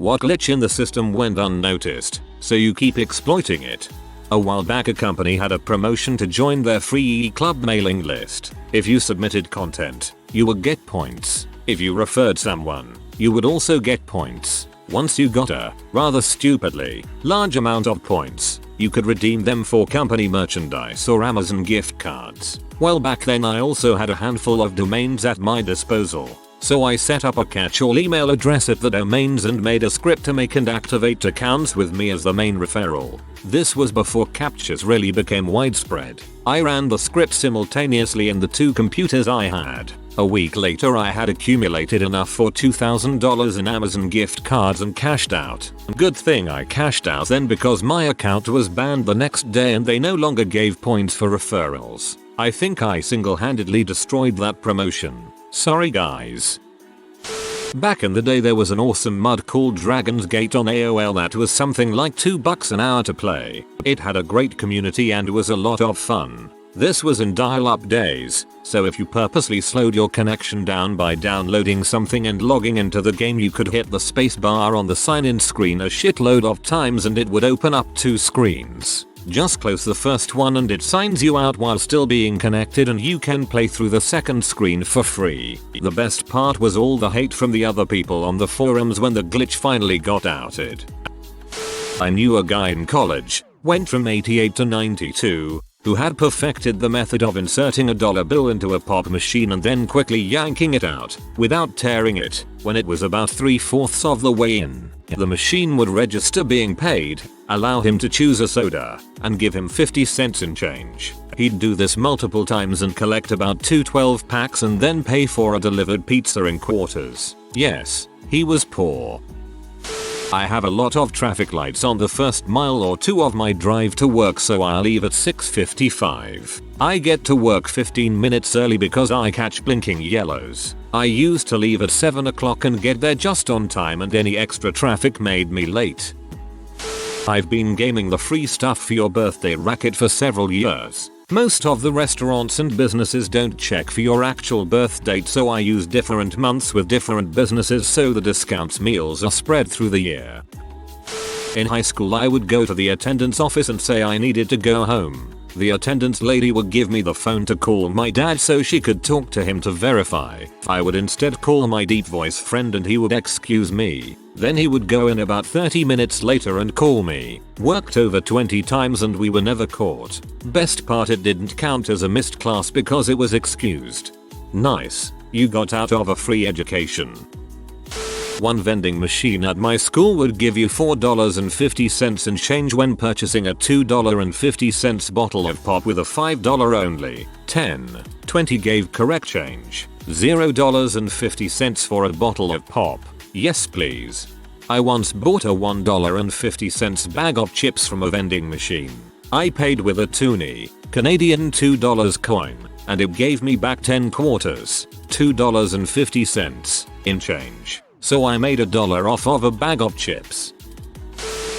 What glitch in the system went unnoticed, so you keep exploiting it? A while back a company had a promotion to join their free e-club mailing list. If you submitted content, you would get points. If you referred someone, you would also get points. Once you got a, rather stupidly, large amount of points, you could redeem them for company merchandise or Amazon gift cards. Well, back then I also had a handful of domains at my disposal. So I set up a catch-all email address at the domains and made a script to make and activate accounts with me as the main referral. This was before captchas really became widespread. I ran the script simultaneously in the two computers I had. A week later I had accumulated enough for $2,000 in Amazon gift cards and cashed out. Good thing I cashed out then because my account was banned the next day and they no longer gave points for referrals. I think I single-handedly destroyed that promotion. Sorry guys. Back in the day there was an awesome mod called Dragon's Gate on AOL that was something like $2 an hour to play. It had a great community and was a lot of fun. This was in dial-up days, so if you purposely slowed your connection down by downloading something and logging into the game you could hit the spacebar on the sign-in screen a shitload of times and it would open up two screens. Just close the first one and it signs you out while still being connected and you can play through the second screen for free. The best part was all the hate from the other people on the forums when the glitch finally got outed. I knew a guy in college, went from 88 to 92, who had perfected the method of inserting a dollar bill into a pop machine and then quickly yanking it out, without tearing it, when it was about 3/4 of the way in. The machine would register being paid, allow him to choose a soda, and give him 50 cents in change. He'd do this multiple times and collect about 2 12 packs and then pay for a delivered pizza in quarters. Yes, he was poor. I have a lot of traffic lights on the first mile or two of my drive to work, so I'll leave at 6:55. I get to work 15 minutes early because I catch blinking yellows. I used to leave at 7 o'clock and get there just on time and any extra traffic made me late. I've been gaming the free stuff for your birthday racket for several years. Most of the restaurants and businesses don't check for your actual birth date, so I use different months with different businesses so the discounts meals are spread through the year. In high school I would go to the attendance office and say I needed to go home. The attendance lady would give me the phone to call my dad so she could talk to him to verify. I would instead call my deep voice friend and he would excuse me. Then he would go in about 30 minutes later and call me. Worked over 20 times and we were never caught. Best part, it didn't count as a missed class because it was excused. Nice, you got out of a free education. One vending machine at my school would give you $4.50 in change when purchasing a $2.50 bottle of pop with a $5 only. 10/20 gave correct change. $0.50 for a bottle of pop. Yes please. I once bought a $1.50 bag of chips from a vending machine. I paid with a toonie, Canadian $2 coin, and it gave me back 10 quarters, $2.50 in change. So I made $1 off of a bag of chips.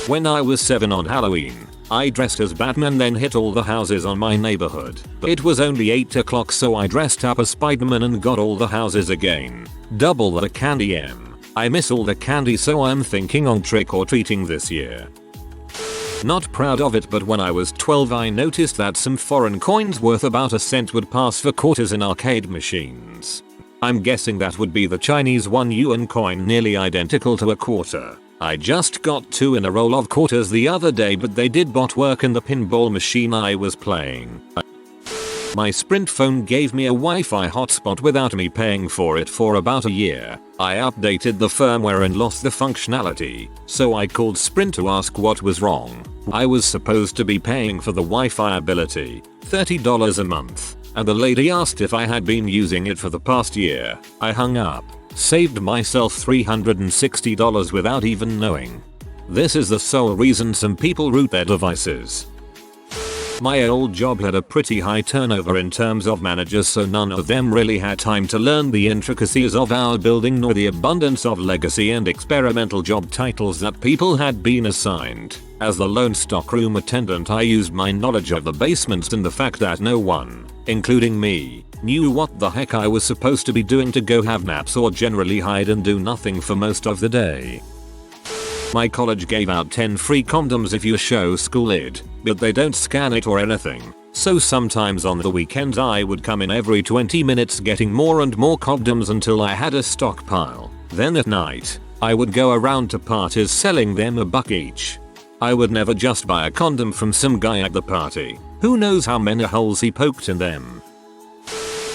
When I was 7 on Halloween, I dressed as Batman then hit all the houses on my neighborhood. It was only 8 o'clock so I dressed up as Spider-Man and got all the houses again. Double the candy M. I miss all the candy so I'm thinking on trick-or-treating this year. Not proud of it, but when I was 12 I noticed that some foreign coins worth about a cent would pass for quarters in arcade machines. I'm guessing that would be the Chinese 1 yuan coin, nearly identical to a quarter. I just got 2 in a roll of quarters the other day, but they did bot work in the pinball machine I was playing. My Sprint phone gave me a Wi-Fi hotspot without me paying for it for about a year. I updated the firmware and lost the functionality, so I called Sprint to ask what was wrong. I was supposed to be paying for the Wi-Fi ability, $30 a month, and the lady asked if I had been using it for the past year. I hung up, saved myself $360 without even knowing. This is the sole reason some people root their devices. My old job had a pretty high turnover in terms of managers, so none of them really had time to learn the intricacies of our building nor the abundance of legacy and experimental job titles that people had been assigned. As the lone stockroom attendant, I used my knowledge of the basements and the fact that no one, including me, knew what the heck I was supposed to be doing to go have naps or generally hide and do nothing for most of the day. My college gave out 10 free condoms if you show school ID, but they don't scan it or anything. So sometimes on the weekends I would come in every 20 minutes getting more and more condoms until I had a stockpile. Then at night, I would go around to parties selling them $1 each. I would never just buy a condom from some guy at the party. Who knows how many holes he poked in them.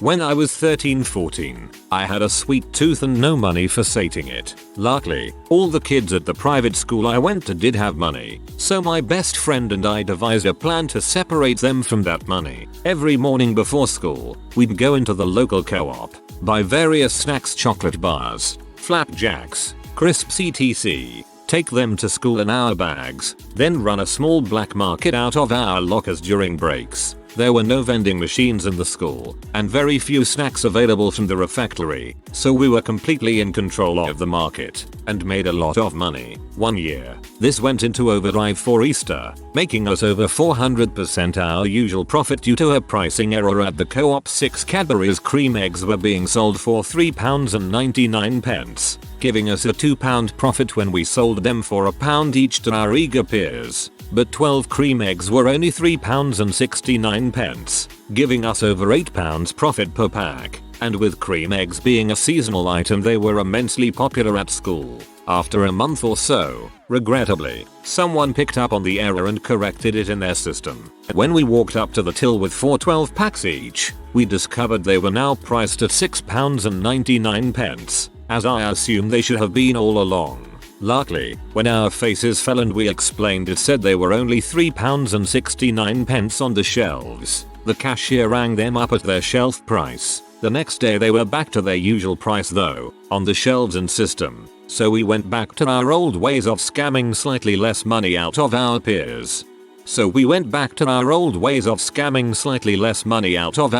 When I was 13-14, I had a sweet tooth and no money for sating it. Luckily, all the kids at the private school I went to did have money, so my best friend and I devised a plan to separate them from that money. Every morning before school, we'd go into the local co-op, buy various snacks, chocolate bars, flapjacks, crisps etc. Take them to school in our bags, then run a small black market out of our lockers during breaks. There were no vending machines in the school, and very few snacks available from the refectory, so we were completely in control of the market, and made a lot of money. One year, this went into overdrive for Easter, making us over 400% our usual profit due to a pricing error at the co-op. 6 Cadbury's cream eggs were being sold for £3.99, giving us a £2 profit when we sold them for £1 each to our eager peers. But 12 cream eggs were only £3.69, giving us over £8 profit per pack, and with cream eggs being a seasonal item they were immensely popular at school. After a month or so, regrettably, someone picked up on the error and corrected it in their system. When we walked up to the till with 4 12 packs each, we discovered they were now priced at £6.99, as I assumed they should have been all along. Luckily, when our faces fell and we explained, it said they were only £3.69 on the shelves. The cashier rang them up at their shelf price. The next day they were back to their usual price though, on the shelves and system. So we went back to our old ways of scamming slightly less money out of our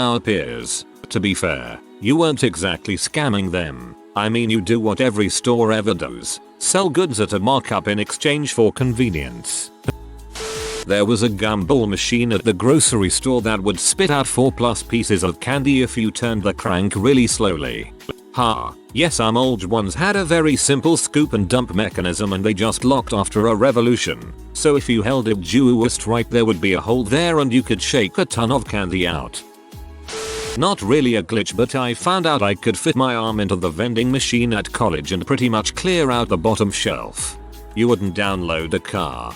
peers. To be fair, you weren't exactly scamming them. I mean, you do what every store ever does. Sell goods at a markup in exchange for convenience. There was a Gumball machine at the grocery store that would spit out 4+ pieces of candy if you turned the crank really slowly. Yes, some old ones had a very simple scoop and dump mechanism and they just locked after a revolution. So if you held it just right, there would be a hole there and you could shake a ton of candy out. Not really a glitch, but I found out I could fit my arm into the vending machine at college and pretty much clear out the bottom shelf. You wouldn't download a car.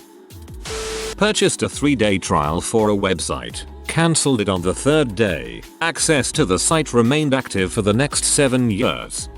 Purchased a 3-day trial for a website. Cancelled it on the 3rd day. Access to the site remained active for the next 7 years.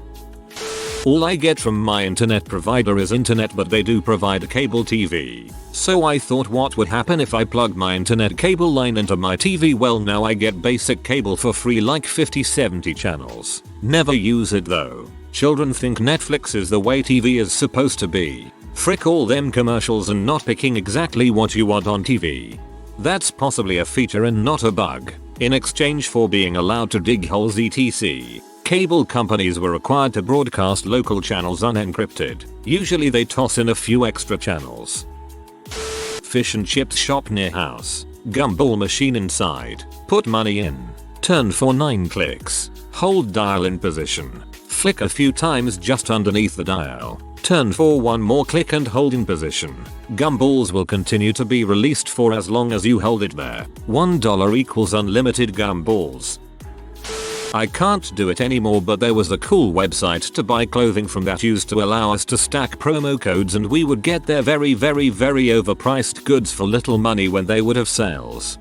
All I get from my internet provider is internet, but they do provide cable TV. So I thought, what would happen if I plugged my internet cable line into my TV? Well, now I get basic cable for free, like 50-70 channels. Never use it though. Children think Netflix is the way TV is supposed to be. Frick all them commercials and not picking exactly what you want on TV. That's possibly a feature and not a bug. In exchange for being allowed to dig holes etc., cable companies were required to broadcast local channels unencrypted. Usually they toss in a few extra channels. Fish and chips shop near house. Gumball machine inside. Put money in. Turn for 9 clicks. Hold dial in position. Flick a few times just underneath the dial. Turn for 1 more click and hold in position. Gumballs will continue to be released for as long as you hold it there. $1 equals unlimited gumballs. I can't do it anymore, but there was a cool website to buy clothing from that used to allow us to stack promo codes and we would get their very overpriced goods for little money when they would have sales.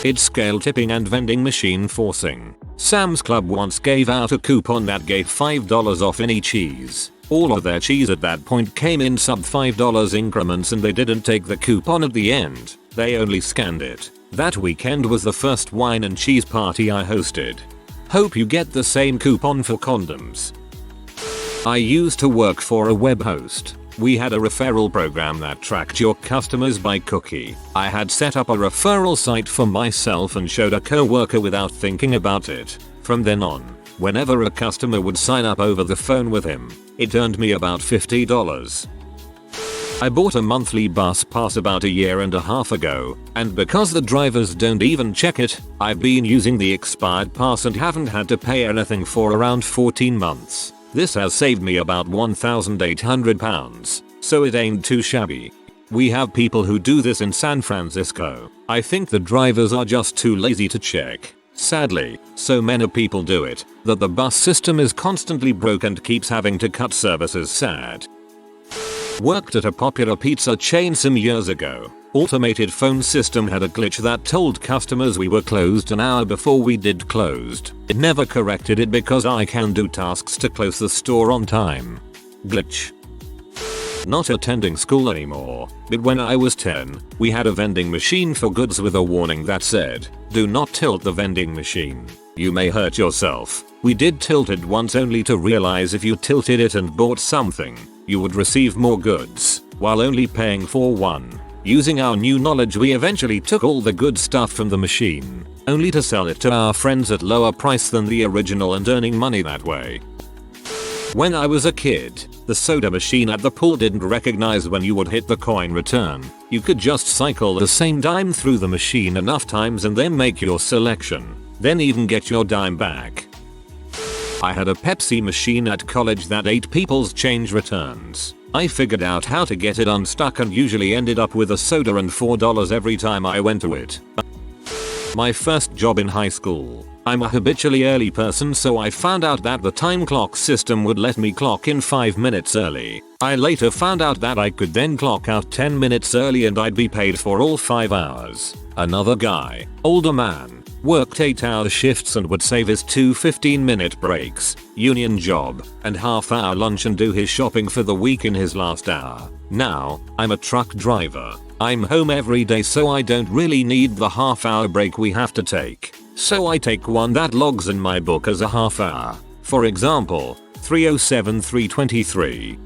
It's scale tipping and vending machine forcing. Sam's Club once gave out a coupon that gave $5 off any cheese. All of their cheese at that point came in sub $5 increments and they didn't take the coupon at the end. They only scanned it. That weekend was the first wine and cheese party I hosted. Hope you get the same coupon for condoms. I used to work for a web host. We had a referral program that tracked your customers by cookie. I had set up a referral site for myself and showed a coworker without thinking about it. From then on, whenever a customer would sign up over the phone with him, it earned me about $50. I bought a monthly bus pass about a year and a half ago, and because the drivers don't even check it, I've been using the expired pass and haven't had to pay anything for around 14 months. This has saved me about £1,800. so it ain't too shabby. We have people who do this in San Francisco. I think the drivers are just too lazy to check. Sadly, so many people do it that the bus system is constantly broke and keeps having to cut services. Sad. Worked at a popular pizza chain some years ago. Automated phone system had a glitch that told customers we were closed an hour before we did closed. It never corrected it because I can do tasks to close the store on time. Glitch. Not attending school anymore, but when I was 10, we had a vending machine for goods with a warning that said, "Do not tilt the vending machine. You may hurt yourself." We did tilt it once only to realize if you tilted it and bought something, you would receive more goods, while only paying for one. Using our new knowledge, we eventually took all the good stuff from the machine, only to sell it to our friends at lower price than the original and earning money that way. When I was a kid, the soda machine at the pool didn't recognize when you would hit the coin return. You could just cycle the same dime through the machine enough times and then make your selection, then even get your dime back. I had a Pepsi machine at college that ate people's change returns. I figured out how to get it unstuck and usually ended up with a soda and $4 every time I went to it. My first job in high school. I'm a habitually early person, so I found out that the time clock system would let me clock in 5 minutes early. I later found out that I could then clock out 10 minutes early and I'd be paid for all 5 hours. Another guy, older man, worked 8-hour shifts and would save his 2 15-minute breaks, union job, and half-hour lunch and do his shopping for the week in his last hour. Now, I'm a truck driver. I'm home every day, so I don't really need the half-hour break we have to take. So I take one that logs in my book as a half hour. For example, 3:07:323.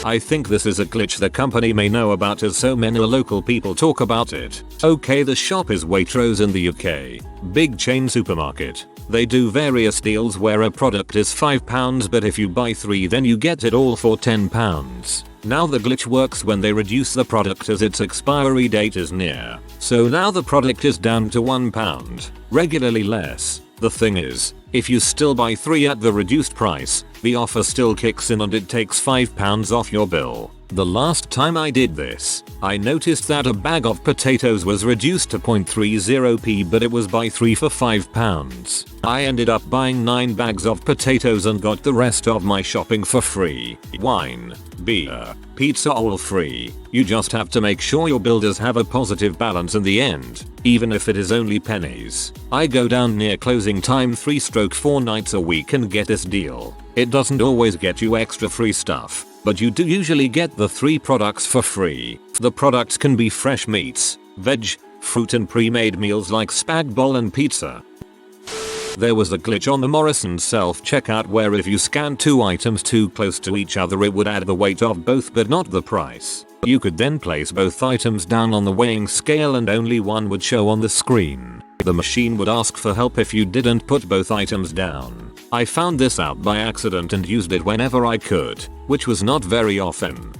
I think this is a glitch the company may know about as so many local people talk about it. Okay, the shop is Waitrose in the UK. Big chain supermarket. They do various deals where a product is £5, but if you buy 3 then you get it all for £10. Now the glitch works when they reduce the product as its expiry date is near. So now the product is down to £1, regularly less. The thing is, if you still buy 3 at the reduced price, the offer still kicks in and it takes £5 off your bill. The last time I did this, I noticed that a bag of potatoes was reduced to 0.30p, but it was buy 3 for £5. I ended up buying 9 bags of potatoes and got the rest of my shopping for free. Wine, beer, pizza all free. You just have to make sure your bill does have a positive balance in the end, even if it is only pennies. I go down near closing time 3/4 nights a week and get this deal. It doesn't always get you extra free stuff, but you do usually get the 3 products for free. The products can be fresh meats, veg, fruit and pre-made meals like spag bol and pizza. There was a glitch on the Morrison's self-checkout where if you scan 2 items too close to each other it would add the weight of both but not the price. You could then place both items down on the weighing scale and only one would show on the screen. The machine would ask for help if you didn't put both items down. I found this out by accident and used it whenever I could, which was not very often.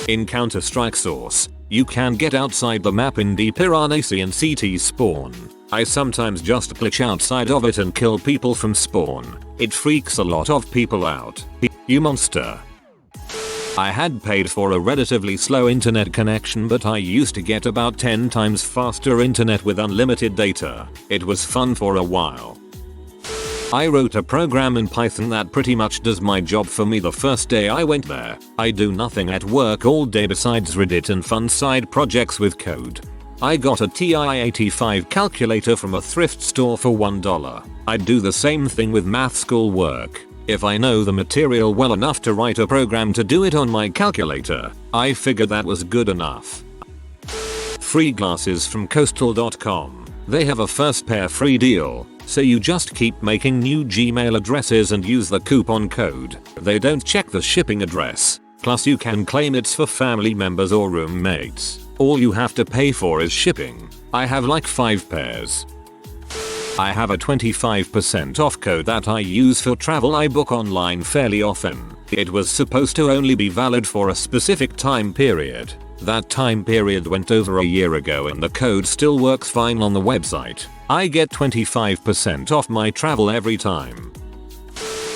In Counter-Strike Source, you can get outside the map in D Piranesi and CT spawn. I sometimes just glitch outside of it and kill people from spawn. It freaks a lot of people out. You monster. I had paid for a relatively slow internet connection, but I used to get about 10 times faster internet with unlimited data. It was fun for a while. I wrote a program in Python that pretty much does my job for me the first day I went there. I do nothing at work all day besides Reddit and fun side projects with code. I got a TI-85 calculator from a thrift store for $1. I'd do the same thing with math school work. If I know the material well enough to write a program to do it on my calculator, I figured that was good enough. Free glasses from coastal.com. They have a first pair free deal, so you just keep making new Gmail addresses and use the coupon code. They don't check the shipping address, plus you can claim it's for family members or roommates. All you have to pay for is shipping. I have like 5 pairs. I have a 25% off code that I use for travel I book online fairly often. It was supposed to only be valid for a specific time period. That time period went over a year ago and the code still works fine on the website. I get 25% off my travel every time.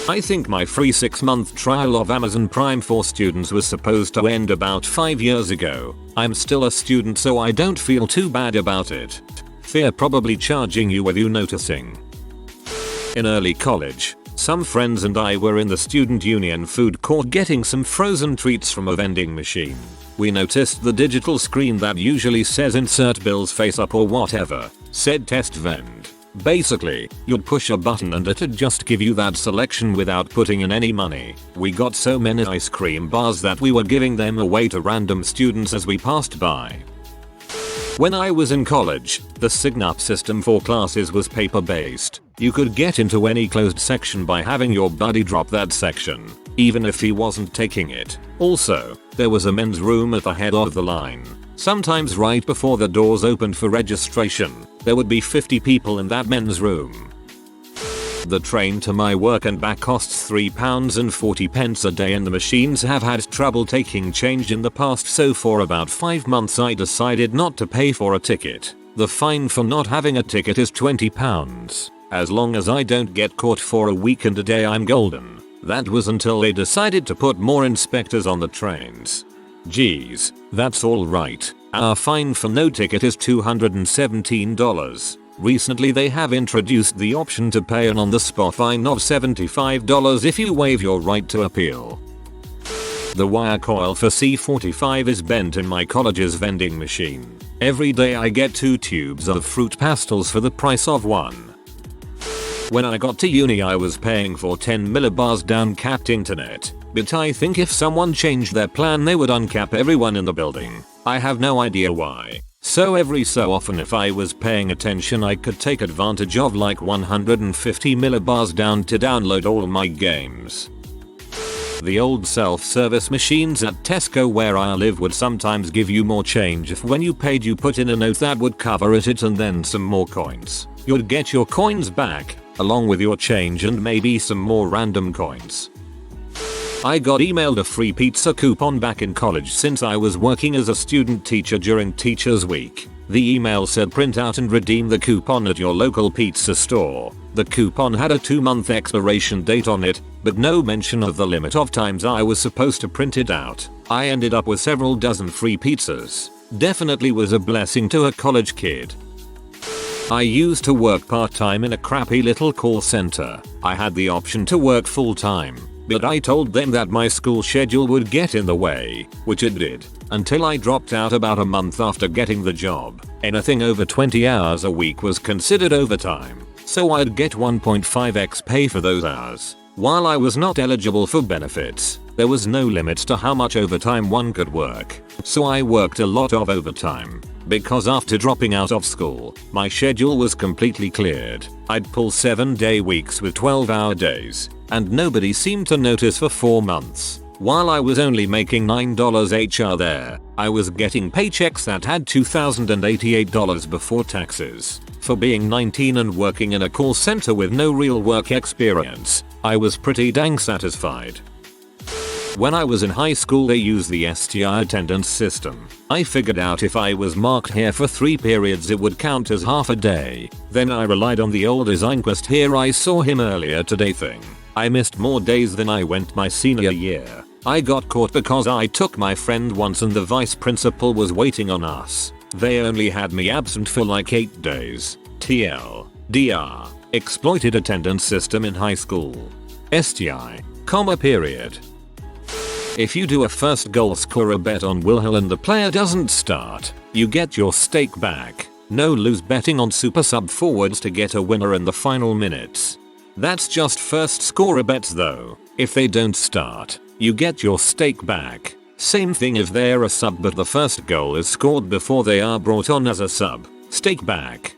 I think my free 6-month trial of Amazon Prime for students was supposed to end about 5 years ago. I'm still a student so I don't feel too bad about it. They're probably charging you with you noticing. In early college, some friends and I were in the student union food court getting some frozen treats from a vending machine. We noticed the digital screen that usually says insert bills face up or whatever, said test vend. Basically, you'd push a button and it'd just give you that selection without putting in any money. We got so many ice cream bars that we were giving them away to random students as we passed by. When I was in college, the signup system for classes was paper-based. You could get into any closed section by having your buddy drop that section, even if he wasn't taking it. Also, there was a men's room at the head of the line. Sometimes right before the doors opened for registration, there would be 50 people in that men's room. The train to my work and back costs £3.40 a day and the machines have had trouble taking change in the past, so for about 5 months I decided not to pay for a ticket. The fine for not having a ticket is £20. As long as I don't get caught for a week and a day I'm golden. That was until they decided to put more inspectors on the trains. Geez, that's alright. Our fine for no ticket is $217. Recently they have introduced the option to pay an on-the-spot fine of $75 if you waive your right to appeal. The wire coil for C45 is bent in my college's vending machine. Every day I get 2 tubes of fruit pastels for the price of 1. When I got to uni I was paying for 10 millibars down capped internet, but I think if someone changed their plan they would uncap everyone in the building. I have no idea why. So every so often if I was paying attention I could take advantage of like 150 millibars down to download all my games. The old self-service machines at Tesco where I live would sometimes give you more change if when you paid you put in a note that would cover it and then some more coins. You'd get your coins back, along with your change and maybe some more random coins. I got emailed a free pizza coupon back in college since I was working as a student teacher during Teachers Week. The email said print out and redeem the coupon at your local pizza store. The coupon had a 2-month expiration date on it, but no mention of the limit of times I was supposed to print it out. I ended up with several dozen free pizzas. Definitely was a blessing to a college kid. I used to work part-time in a crappy little call center. I had the option to work full-time, but I told them that my school schedule would get in the way, which it did, until I dropped out about a month after getting the job. Anything over 20 hours a week was considered overtime, so I'd get 1.5x pay for those hours. While I was not eligible for benefits, there was no limit to how much overtime one could work, so I worked a lot of overtime. Because after dropping out of school, my schedule was completely cleared. I'd pull 7-day weeks with 12-hour days, and nobody seemed to notice for 4 months. While I was only making $9 HR there, I was getting paychecks that had $2,088 before taxes. For being 19 and working in a call center with no real work experience, I was pretty dang satisfied. When I was in high school they used the STI attendance system. I figured out if I was marked here for 3 periods it would count as half a day. Then I relied on the old design quest here I saw him earlier today thing. I missed more days than I went my senior year. I got caught because I took my friend once and the vice principal was waiting on us. They only had me absent for like 8 days. TL. DR. Exploited attendance system in high school. STI. Period. If you do a first goal scorer bet on Will Hill and the player doesn't start, you get your stake back. No lose betting on super sub forwards to get a winner in the final minutes. That's just first scorer bets though. If they don't start, you get your stake back. Same thing if they're a sub but the first goal is scored before they are brought on as a sub. Stake back.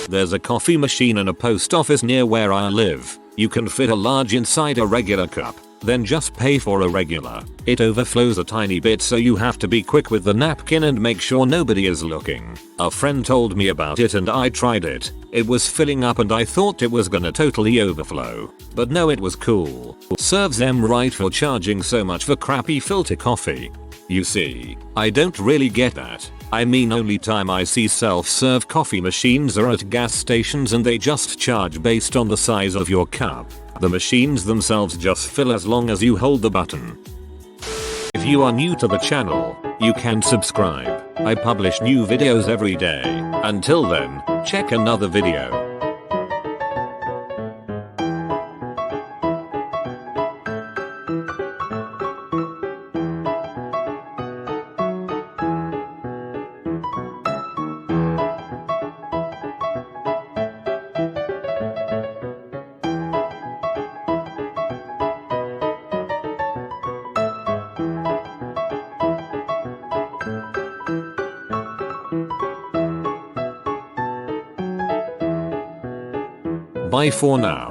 There's a coffee machine in a post office near where I live. You can fit a large inside a regular cup. Then just pay for a regular. It overflows a tiny bit so you have to be quick with the napkin and make sure nobody is looking. A friend told me about it and I tried it. It was filling up and I thought it was gonna totally overflow. But no, it was cool. Serves them right for charging so much for crappy filter coffee. You see, I don't really get that. I mean, only time I see self-serve coffee machines are at gas stations and they just charge based on the size of your cup. The machines themselves just fill as long as you hold the button. If you are new to the channel, you can subscribe. I publish new videos every day. Until then, check another video. Bye for now.